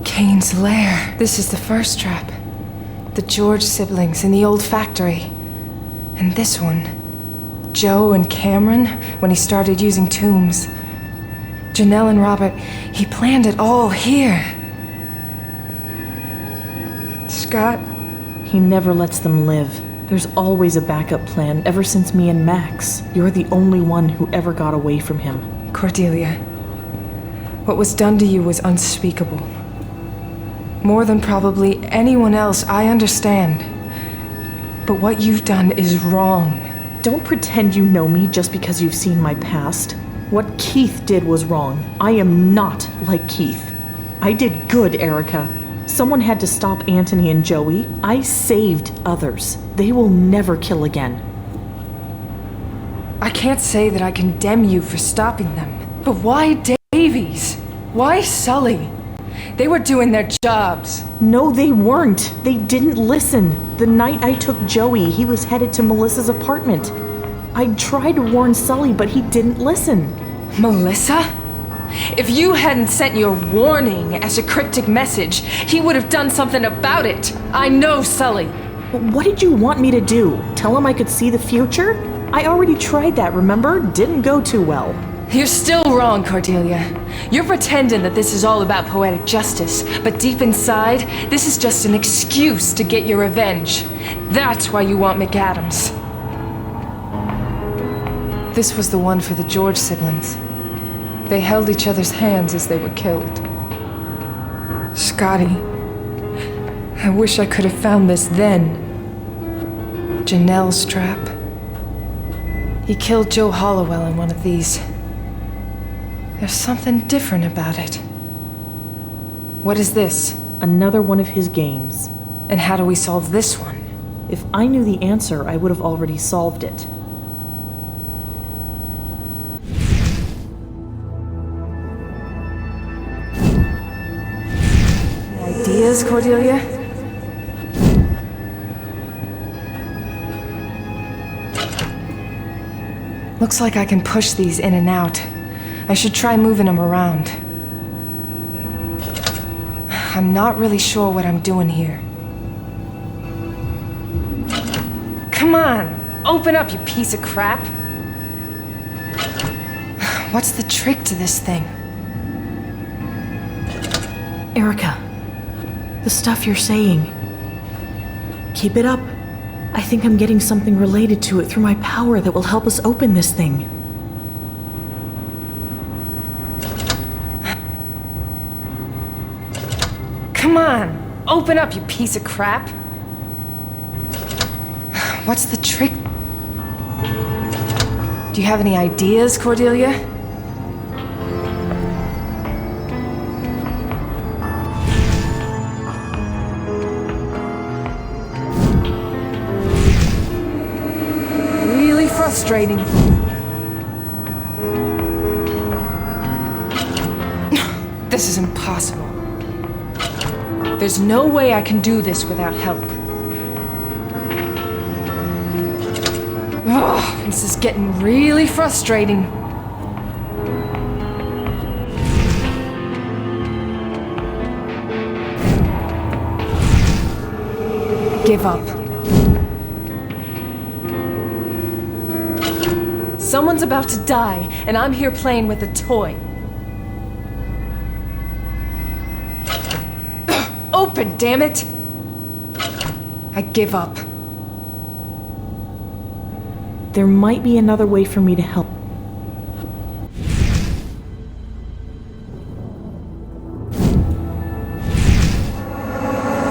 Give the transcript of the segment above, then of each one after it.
Cain's lair. This is the first trap. The George siblings in the old factory. And this one. Joe and Cameron, when he started using tombs. Janelle and Robert, he planned it all here. Scott? He never lets them live. There's always a backup plan, ever since me and Max. You're the only one who ever got away from him. Cordelia, what was done to you was unspeakable. More than probably anyone else, I understand. But what you've done is wrong. Don't pretend you know me just because you've seen my past. What Keith did was wrong. I am not like Keith. I did good, Erica. Someone had to stop Anthony and Joey. I saved others. They will never kill again. I can't say that I condemn you for stopping them. But why Davies? Why Sully? They were doing their jobs. No, they weren't. They didn't listen. The night I took Joey, he was headed to Melissa's apartment. I tried to warn Sully, but he didn't listen. Melissa? If you hadn't sent your warning as a cryptic message, he would have done something about it. I know Sully. What did you want me to do? Tell him I could see the future? I already tried that, remember? Didn't go too well. You're still wrong, Cordelia. You're pretending that this is all about poetic justice, but deep inside, this is just an excuse to get your revenge. That's why you want McAdams. This was the one for the George siblings. They held each other's hands as they were killed. Scotty, I wish I could have found this then. Janelle's trap. He killed Joe Hollowell in one of these. There's something different about it. What is this? Another one of his games. And how do we solve this one? If I knew the answer, I would have already solved it. Ideas, Cordelia? Looks like I can push these in and out. I should try moving them around. I'm not really sure what I'm doing here. Come on! Open up, you piece of crap! What's the trick to this thing? Erica, the stuff you're saying. Keep it up. I think I'm getting something related to it through my power that will help us open this thing. Come on! Open up, you piece of crap! What's the trick? Do you have any ideas, Cordelia? Really frustrating. This is impossible. There's no way I can do this without help. Ugh, this is getting really frustrating. Give up. Someone's about to die, and I'm here playing with a toy. Open, damn it! I give up. There might be another way for me to help.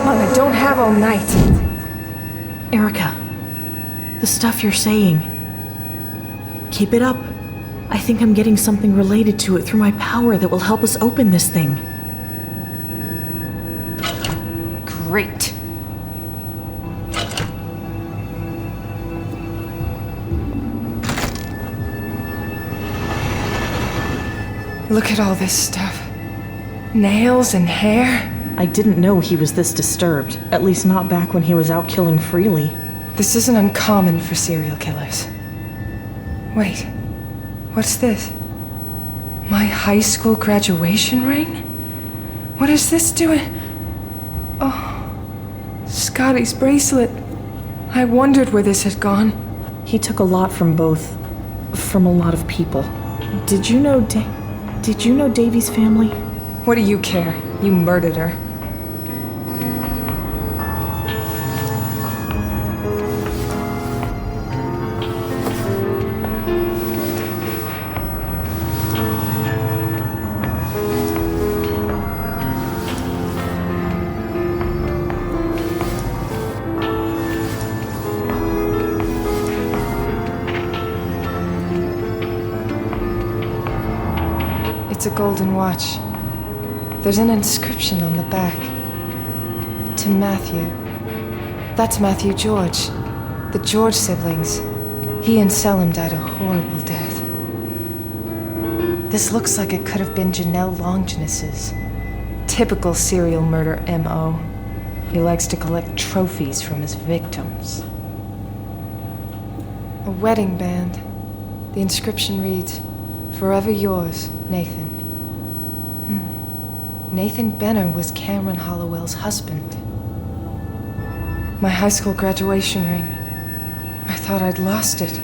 Mom, I don't have all night. Erica, the stuff you're saying. Keep it up. I think I'm getting something related to it through my power that will help us open this thing. Great. Look at all this stuff. Nails and hair. I didn't know he was this disturbed, at least not back when he was out killing freely. This isn't uncommon for serial killers. Wait, what's this? My high school graduation ring? What is this doing? Oh, Scotty's bracelet. I wondered where this had gone. He took a lot from both. From a lot of people. Did you know Davy's family? What do you care? You murdered her. It's a golden watch. There's an inscription on the back. To Matthew. That's Matthew George. The George siblings. He and Selim died a horrible death. This looks like it could have been Janelle Longinus's. Typical serial murder M.O. He likes to collect trophies from his victims. A wedding band. The inscription reads, "Forever yours, Nathan." Nathan Benner was Cameron Hollowell's husband. My high school graduation ring. I thought I'd lost it.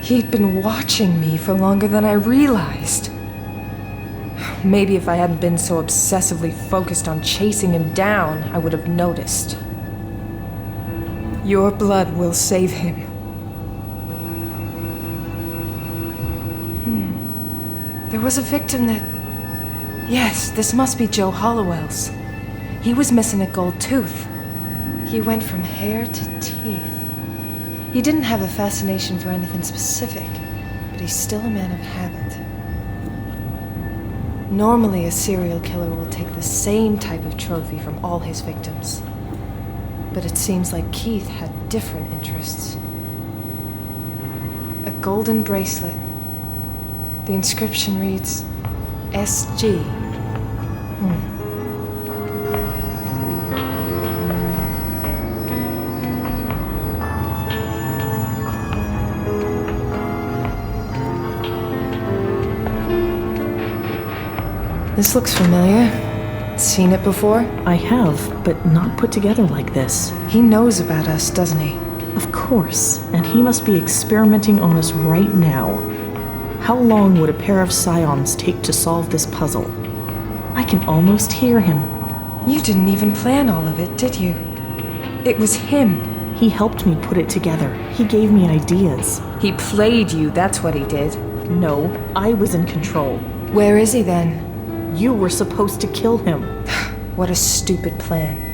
He'd been watching me for longer than I realized. Maybe if I hadn't been so obsessively focused on chasing him down, I would have noticed. Your blood will save him. There was a victim that... Yes, this must be Joe Hollowell's. He was missing a gold tooth. He went from hair to teeth. He didn't have a fascination for anything specific, but he's still a man of habit. Normally, a serial killer will take the same type of trophy from all his victims. But it seems like Keith had different interests. A golden bracelet. The inscription reads, SG. This looks familiar. Seen it before? I have, but not put together like this. He knows about us, doesn't he? Of course, and he must be experimenting on us right now. How long would a pair of scions take to solve this puzzle? I can almost hear him. You didn't even plan all of it, did you? It was him. He helped me put it together. He gave me ideas. He played you, that's what he did. No, I was in control. Where is he then? You were supposed to kill him. What a stupid plan.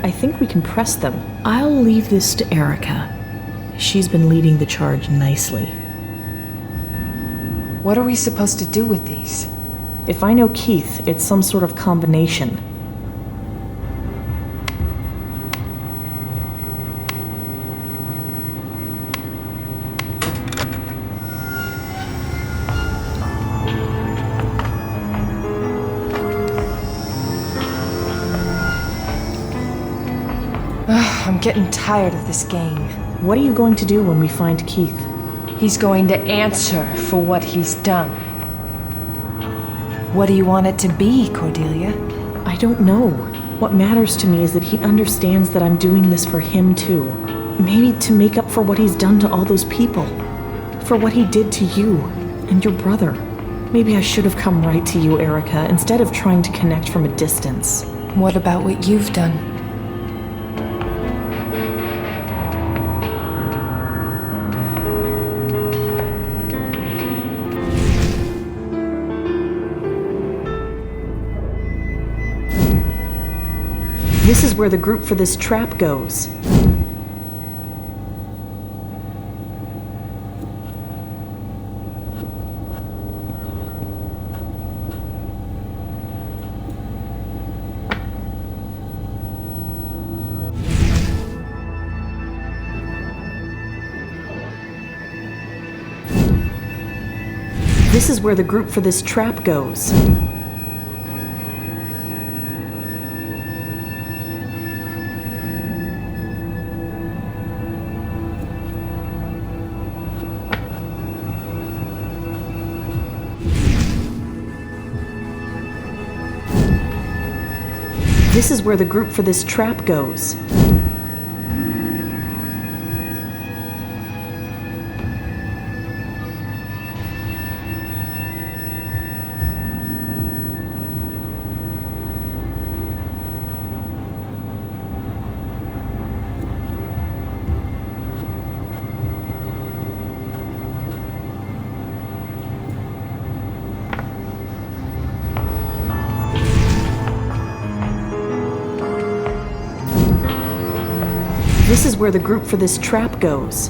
I think we can press them. I'll leave this to Erica. She's been leading the charge nicely. What are we supposed to do with these? If I know Keith, it's some sort of combination. I'm getting tired of this game. What are you going to do when we find Keith? He's going to answer for what he's done. What do you want it to be, Cordelia? I don't know. What matters to me is that he understands that I'm doing this for him too. Maybe to make up for what he's done to all those people. For what he did to you and your brother. Maybe I should have come right to you, Erica, instead of trying to connect from a distance. What about what you've done? This is where the group for this trap goes. This is where the group for this trap goes. This is where the group for this trap goes. This is where the group for this trap goes.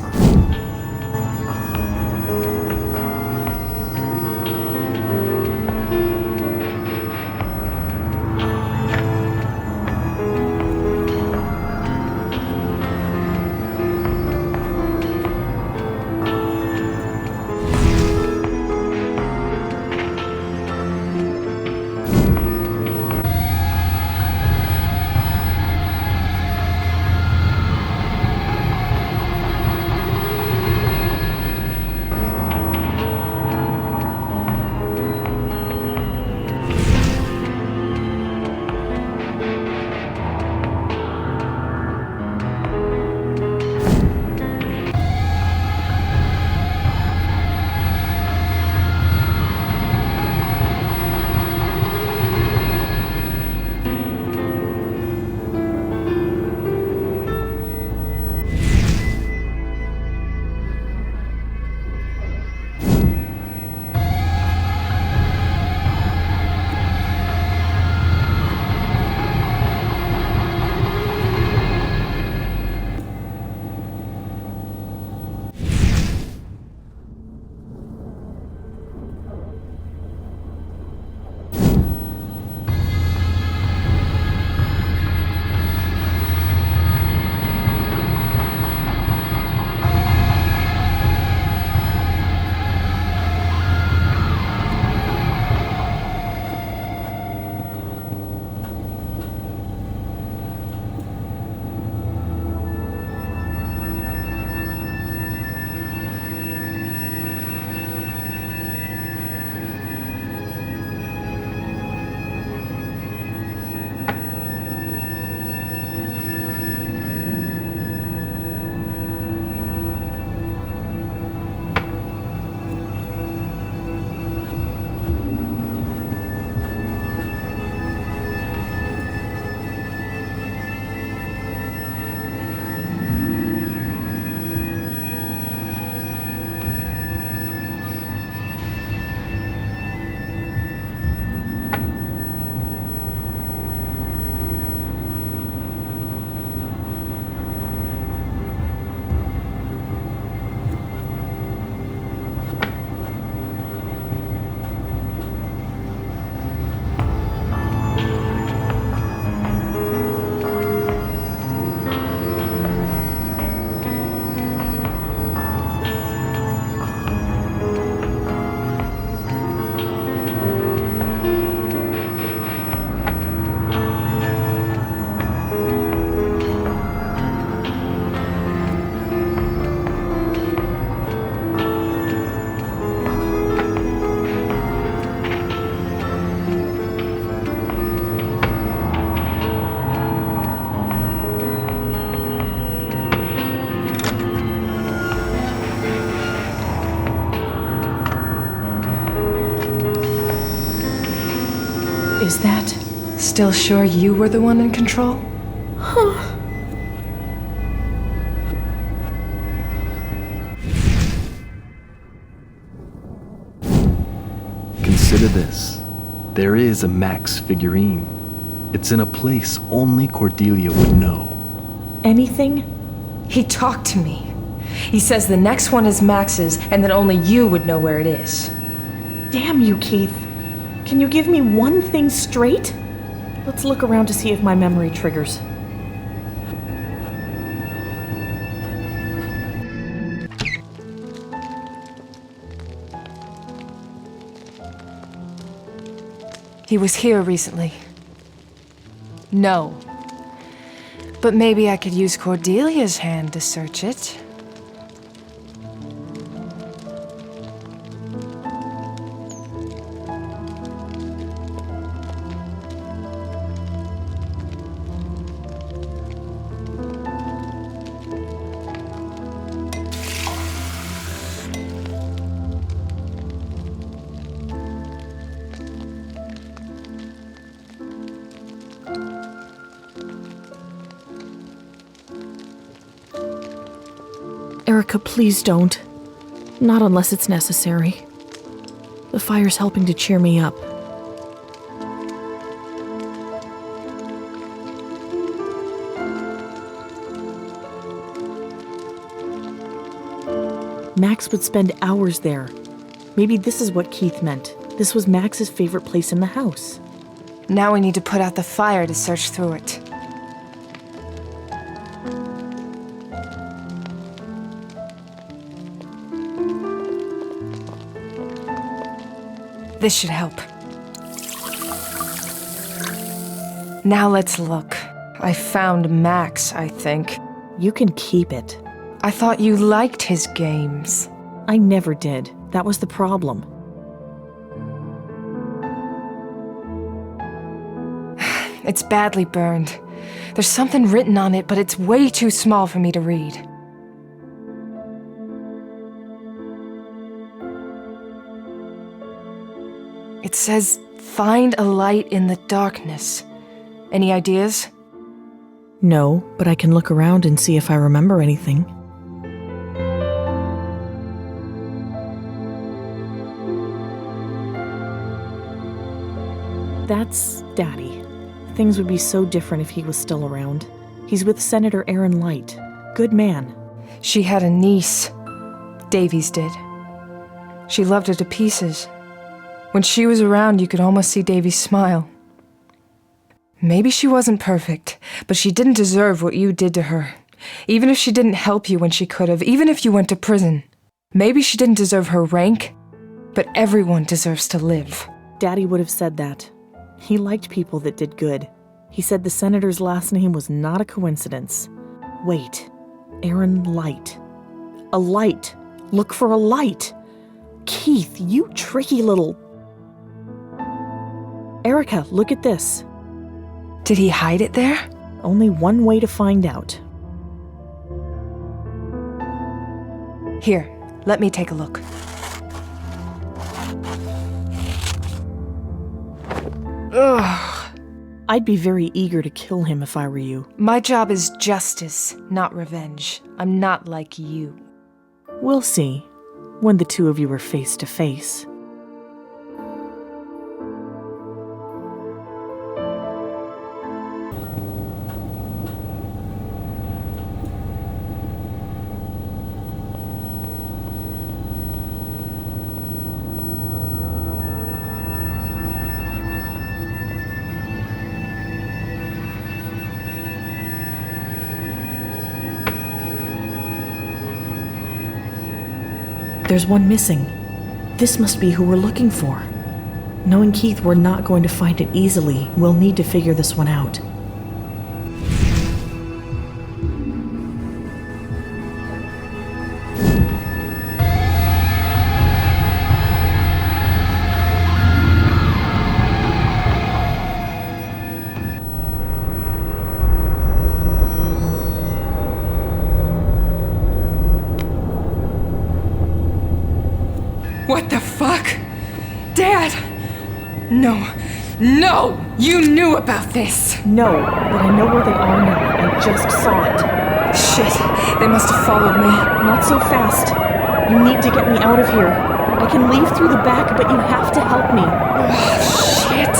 Is that... still sure you were the one in control? Consider this. There is a Max figurine. It's in a place only Cordelia would know. Anything? He talked to me. He says the next one is Max's, and that only you would know where it is. Damn you, Keith. Can you give me one thing straight? Let's look around to see if my memory triggers. He was here recently. No. But maybe I could use Cordelia's hand to search it. Erica, please don't. Not unless it's necessary. The fire's helping to cheer me up. Max would spend hours there. Maybe this is what Keith meant. This was Max's favorite place in the house. Now we need to put out the fire to search through it. This should help. Now let's look. I found Max, I think. You can keep it. I thought you liked his games. I never did. That was the problem. It's badly burned. There's something written on it, but it's way too small for me to read. It says, "Find a light in the darkness." Any ideas? No, but I can look around and see if I remember anything. That's Daddy. Things would be so different if he was still around. He's with Senator Aaron Light. Good man. She had a niece. Davies did. She loved her to pieces. When she was around, you could almost see Davies smile. Maybe she wasn't perfect, but she didn't deserve what you did to her. Even if she didn't help you when she could have, even if you went to prison. Maybe she didn't deserve her rank, but everyone deserves to live. Daddy would have said that. He liked people that did good. He said the senator's last name was not a coincidence. Wait, Aaron Light. A light. Look for a light. Keith, you tricky little... Erica, look at this. Did he hide it there? Only one way to find out. Here, let me take a look. Ugh. I'd be very eager to kill him if I were you. My job is justice, not revenge. I'm not like you. We'll see, when the two of you are face to face. There's one missing. This must be who we're looking for. Knowing Keith, we're not going to find it easily. We'll need to figure this one out. What the fuck? Dad! No. No! You knew about this! No, but I know where they are now. I just saw it. Shit, they must have followed me. Not so fast. You need to get me out of here. I can leave through the back, but you have to help me. Shit!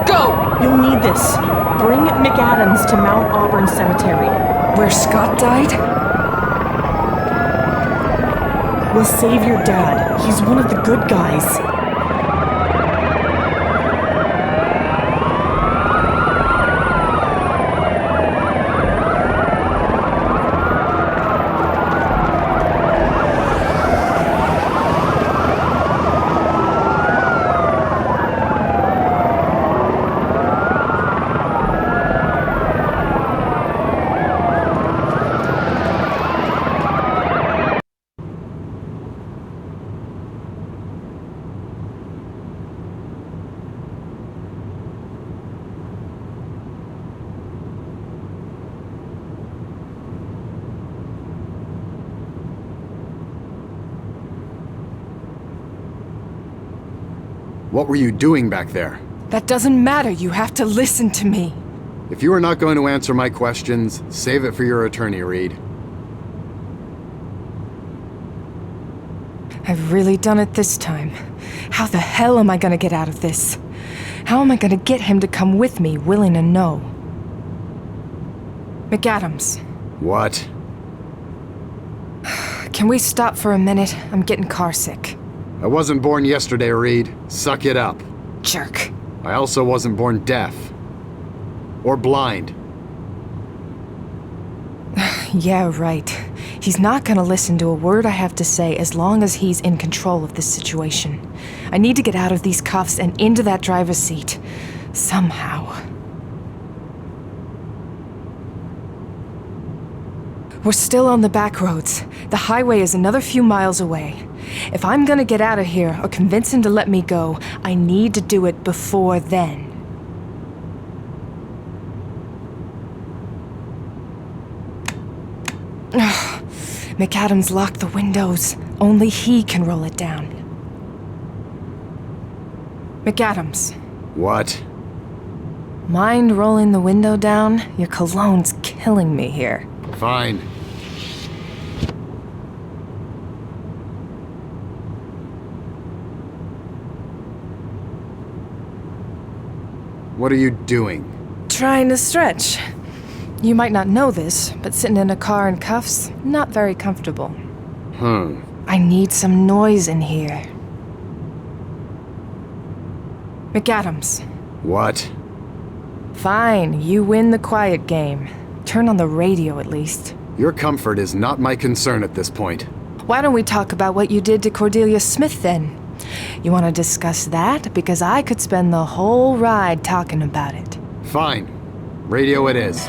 Go! You'll need this. Bring McAdams to Mount Auburn Cemetery. Where Scott died? We'll save your dad. He's one of the good guys. What were you doing back there? That doesn't matter. You have to listen to me. If you are not going to answer my questions, save it for your attorney, Reed. I've really done it this time. How the hell am I gonna get out of this? How am I gonna get him to come with me, willing to know? McAdams, What? can we stop for a minute? I'm getting carsick. I wasn't born yesterday, Reed. Suck it up. Jerk. I also wasn't born deaf. Or blind. Yeah, right. He's not gonna listen to a word I have to say as long as he's in control of this situation. I need to get out of these cuffs and into that driver's seat. Somehow. We're still on the back roads. The highway is another few miles away. If I'm gonna get out of here or convince him to let me go, I need to do it before then. McAdams locked the windows. Only he can roll it down. McAdams. What? Mind rolling the window down? Your cologne's killing me here. Fine. What are you doing? Trying to stretch. You might not know this, but sitting in a car in cuffs, not very comfortable. I need some noise in here. McAdams. What? Fine, you win the quiet game. Turn on the radio at least. Your comfort is not my concern at this point. Why don't we talk about what you did to Cordelia Smith then? You want to discuss that? Because I could spend the whole ride talking about it. Fine. Radio it is.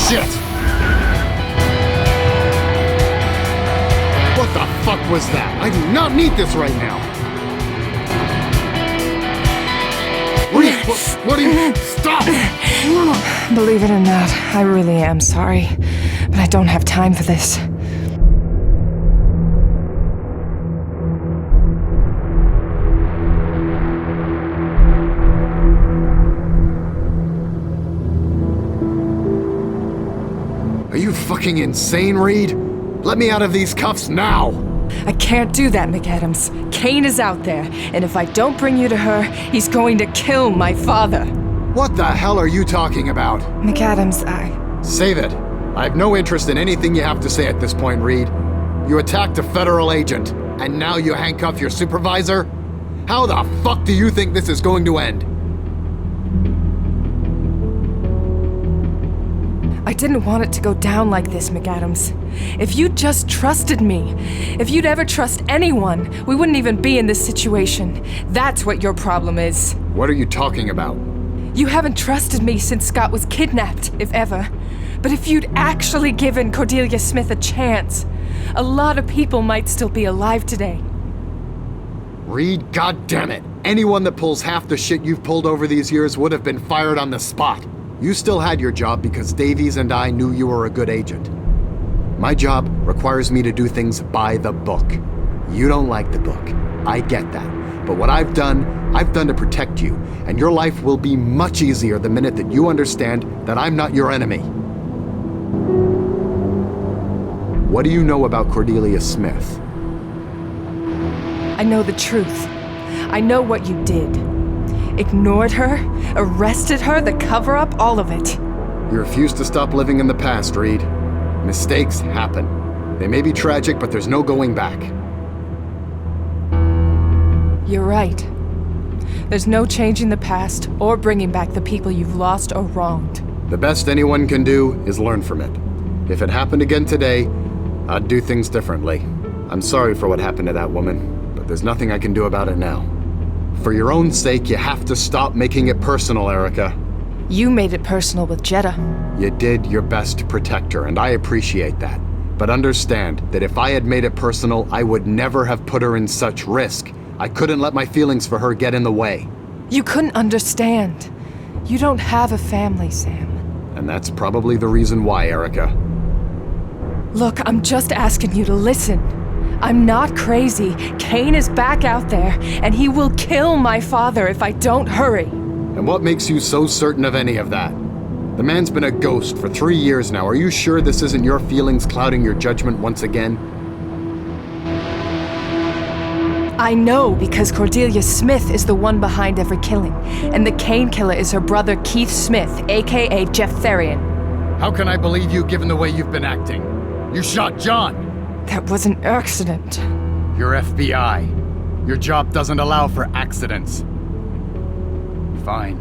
Shit! What the fuck was that? I do not need this right now! What do you... Stop! Believe it or not, I really am sorry. But I don't have time for this. Are you fucking insane, Reed? Let me out of these cuffs now! I can't do that, McAdams. Cain is out there, and if I don't bring you to her, he's going to kill my father. What the hell are you talking about? McAdams, Save it. I have no interest in anything you have to say at this point, Reed. You attacked a federal agent, and now you handcuff your supervisor? How the fuck do you think this is going to end? I didn't want it to go down like this, McAdams. If you'd just trusted me, if you'd ever trust anyone, we wouldn't even be in this situation. That's what your problem is. What are you talking about? You haven't trusted me since Scott was kidnapped, if ever. But if you'd actually given Cordelia Smith a chance, a lot of people might still be alive today. Reed, goddammit! Anyone that pulls half the shit you've pulled over these years would have been fired on the spot. You still had your job because Davies and I knew you were a good agent. My job requires me to do things by the book. You don't like the book. I get that. But what I've done to protect you, and your life will be much easier the minute that you understand that I'm not your enemy. What do you know about Cordelia Smith? I know the truth. I know what you did. Ignored her, arrested her, the cover-up, all of it. You refuse to stop living in the past, Reed. Mistakes happen. They may be tragic, but there's no going back. You're right. There's no changing the past or bringing back the people you've lost or wronged. The best anyone can do is learn from it. If it happened again today, I'd do things differently. I'm sorry for what happened to that woman, but there's nothing I can do about it now. For your own sake, you have to stop making it personal, Erica. You made it personal with Jetta. You did your best to protect her, and I appreciate that. But understand that if I had made it personal, I would never have put her in such risk. I couldn't let my feelings for her get in the way. You couldn't understand. You don't have a family, Sam. And that's probably the reason why, Erica. Look, I'm just asking you to listen. I'm not crazy. Cain is back out there, and he will kill my father if I don't hurry. And what makes you so certain of any of that? The man's been a ghost for 3 years now. Are you sure this isn't your feelings clouding your judgment once again? I know because Cordelia Smith is the one behind every killing, and the Cain killer is her brother Keith Smith, aka Jeff Therian. How can I believe you given the way you've been acting? You shot John! That was an accident. You're FBI. Your job doesn't allow for accidents. Fine.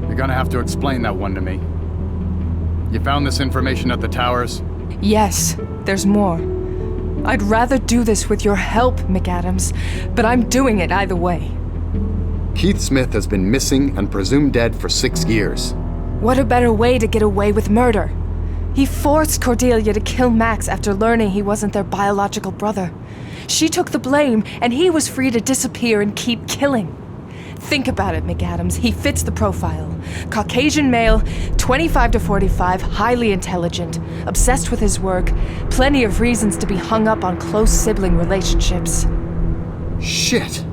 You're gonna have to explain that one to me. You found this information at the towers? Yes, there's more. I'd rather do this with your help, McAdams, but I'm doing it either way. Keith Smith has been missing and presumed dead for 6 years. What a better way to get away with murder? He forced Cordelia to kill Max after learning he wasn't their biological brother. She took the blame, and he was free to disappear and keep killing. Think about it, McAdams. He fits the profile. Caucasian male, 25 to 45, highly intelligent, obsessed with his work, plenty of reasons to be hung up on close sibling relationships. Shit!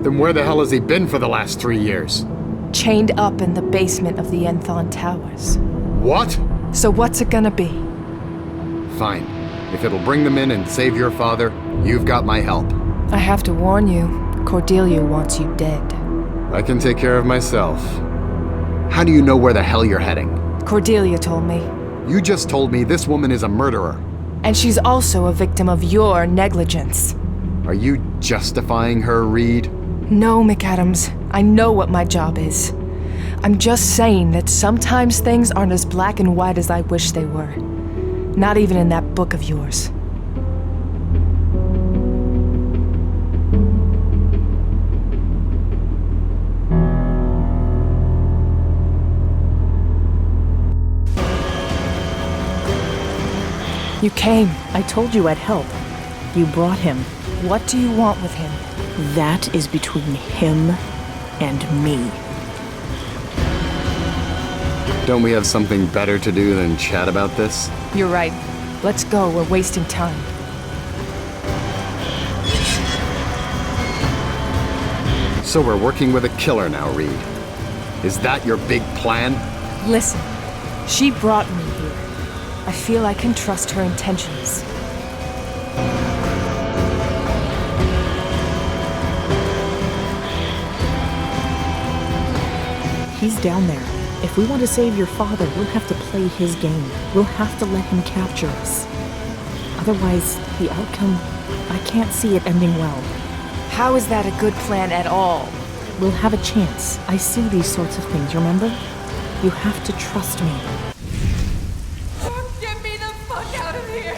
Then where the hell has he been for the last 3 years? Chained up in the basement of the Enthon Towers. What? So what's it gonna be? Fine. If it'll bring them in and save your father, you've got my help. I have to warn you, Cordelia wants you dead. I can take care of myself. How do you know where the hell you're heading? Cordelia told me. You just told me this woman is a murderer. And she's also a victim of your negligence. Are you justifying her, Reed? No, McAdams. I know what my job is. I'm just saying that sometimes things aren't as black and white as I wish they were. Not even in that book of yours. You came. I told you I'd help. You brought him. What do you want with him? That is between him and me. Don't we have something better to do than chat about this? You're right. Let's go. We're wasting time. So we're working with a killer now, Reed. Is that your big plan? Listen, she brought me here. I feel I can trust her intentions. He's down there. If we want to save your father, we'll have to play his game. We'll have to let him capture us. Otherwise, the outcome, I can't see it ending well. How is that a good plan at all? We'll have a chance. I see these sorts of things, remember? You have to trust me. Get me the fuck out of here!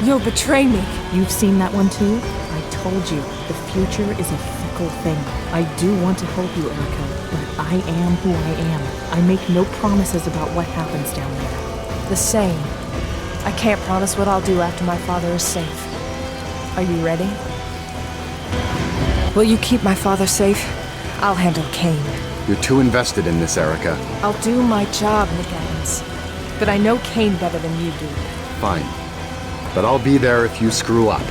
You'll betray me. You've seen that one too? I told you, the future is a fickle thing. I do want to help you, Erica, but I am who I am. I make no promises about what happens down there. The same. I can't promise what I'll do after my father is safe. Are you ready? Will you keep my father safe? I'll handle Cain. You're too invested in this, Erica. I'll do my job, McAdams. But I know Cain better than you do. Fine. But I'll be there if you screw up.